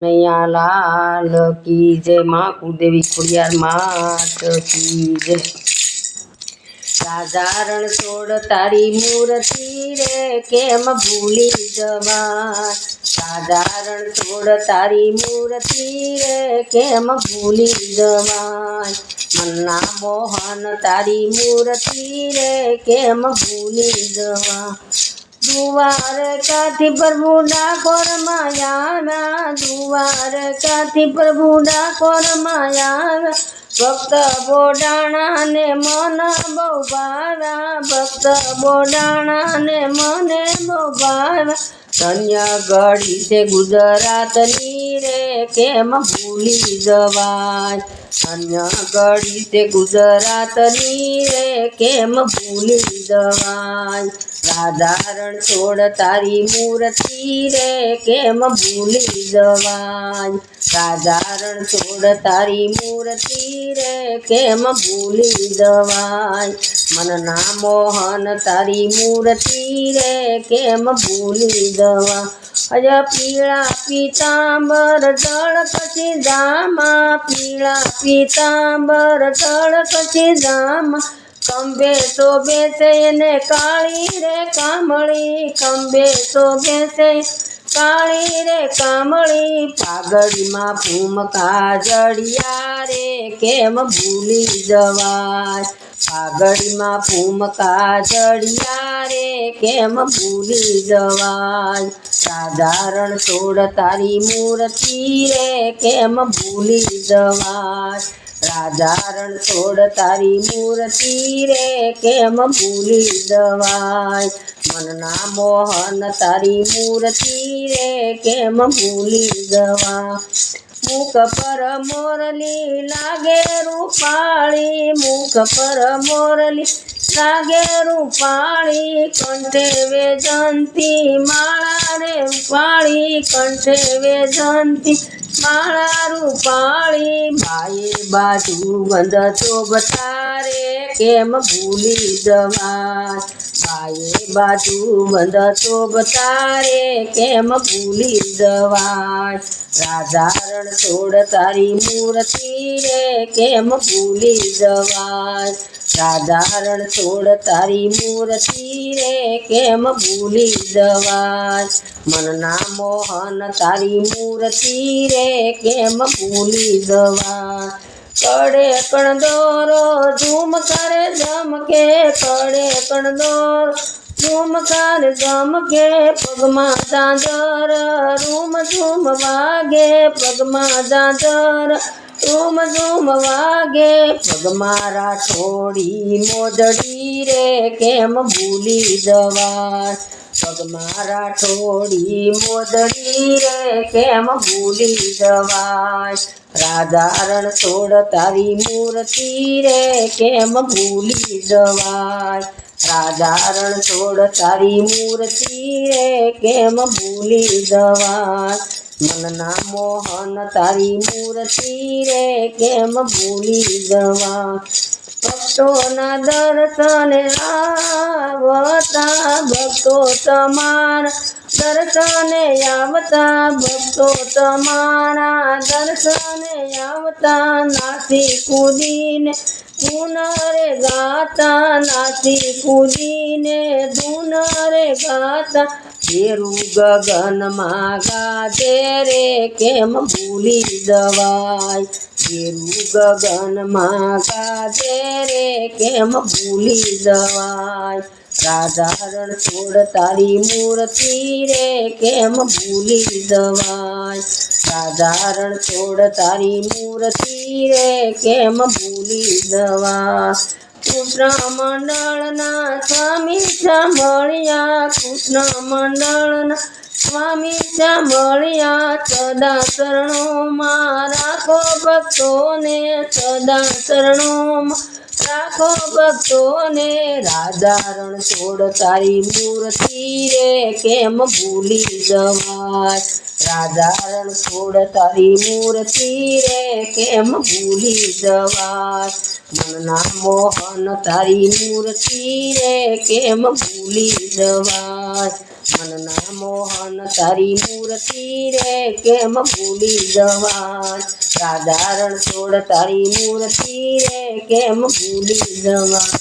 नैया लाल की जय माँ कुलदेवी खुड़ियार मात की जय। राजा रण छोड़ तारी मूर्ति रे केम भूली जवाय। राजा रण छोड़ तारी मूर्ति रे केम भूली जवाय। मन्ना मोहन तारी मूर्ति रे केम भूली जवाय। द्वारकाथी प्रभु डाकोर मायाव्या। द्वारकाथी प्रभु डाकोर मायाव्या। भक्त बोडाणा ने मन बહુ ભાવ્યા। ભક્ત બોડાણા ને મને બહુ ભાવ્યા। ધન્ય ઘડી છે ગુજરાતની રે કેમ ભૂલી જવાય। ધન્ય ઘડી છે ગુજરાતની રે કેમ ભૂલી જવાય। રાજા રણ છોડ તારી મૂર્તિ રે કેમ ભૂલી જવાય। રાજા રણ છોડ તારી મૂર્તિ રે કેમ ભૂલી જવાય। મનના મોહન તારી મૂર્તિ રે કેમ ભૂલી જવાય। અજ પીળા પીતાંબર તળક જામા। પીળા પીતાંબર તળક જામા। કંબે તો બેસે ને કાળી રે કામળી। કંબે તો બેસે કાળી રે કામળી। પાઘડીમાં ભૂમકા જડિયા રે કેમ ભૂલી જવાય। પાઘડીમાં ભૂમકા જડિયા રે કેમ ભૂલી જવાય। રાજા રણ છોડ તારી મૂર્તિ રે કેમ ભૂલી જવાય। રાજા રણ છોડ તારી મૂર્તિ રે કેમ ભૂલી જવાય। મનના મોહન તારી મૂર્તિ રે કેમ ભૂલી જવાય। મુખ પર મોરલી લાગે રૂપાળી। મુખ પર મોરલી લાગે રૂપાળી। કંઠે વેજંતી માળા રે રૂપાળી। કંઠે વેજંતી માળા રૂપાળી। બાએ બાજુ બંધતો બતારે કેમ ભૂલી જવાય। બાએ બાજુ બંધતો બતારે કેમ ભૂલી જવાય। રાજા રણ છોડ તારી મૂર્તિ રે કેમ ભૂલી જવાય। રાજા રણ છોડ તારી મૂર્તિ રે કેમ ભૂલી જવાય। મનના મોહન તારી મૂર્તિ રે કેમ ભૂલી જવાય। કડે કણદોરો ઝુમકાર ઝમકે। કડે કણદોરો ઝુમકાર ઝમકે। પગમાં ઝાંઝર રૂમ ઝૂમ વાગે। પગમાં ઝાંઝર રૂમ ઝૂમ વાગે। પગમાં રાઠોડી મોજડી રે કેમ ભૂલી જવાય। પગમાં રાઠોડી મોજડી રે કેમ ભૂલી જવાય। રાજા રણ છોડ તારી મૂર્તિ રે કેમ ભૂલી જવાય। રાજા રણ છોડ તારી મૂર્તિ રે કેમ ભૂલી જવાય। મનના મોહન તારી મૂર્તિ રે કેમ ભૂલી જવાય। ભક્તોના દર્શને આવતા। ભક્તો તમારા દર્શને આવતા। ભક્તો તમારા દર્શને આવતા। નાસી કૂદીને ધૂન રે ગાતા। નાસી કૂદીને ધૂન રે ગાતા। ઘેરું ગગનમાં ગાજે રે કેમ ભૂલી જવાય। ઘેરું ગગનમાં ગાજે રે કેમ ભૂલી જવાય। રાજા રણ છોડ તારી મૂર્તિ રે કેમ ભૂલી જવાય। રાજા રણ છોડ તારી મૂર્તિ રે કેમ ભૂલી જવાય। કૃષ્ણ મંડળના સ્વામી સાંભળ્યા। કૃષ્ણ મંડળના સ્વામી સાંભળ્યા। સદા શરણોમાં રાખો ભક્તોને। સદા શરણોમાં રાખો ભક્તોને। રાજા રણ છોડ તારી મૂર્તિ રે કેમ ભૂલી જવાય। રાજા રણ છોડ તારી મૂર્તિ રે કેમ ભૂલી જવાય। મનના મોહન તારી મૂર્તિ રે કેમ ભૂલી જવાય। મનના મોહન તારી મૂર્તિ રે કેમ ભૂલી જવાય રાધા રણછોડ તારી મૂર્તિ રે કેમ ભૂલી જવાય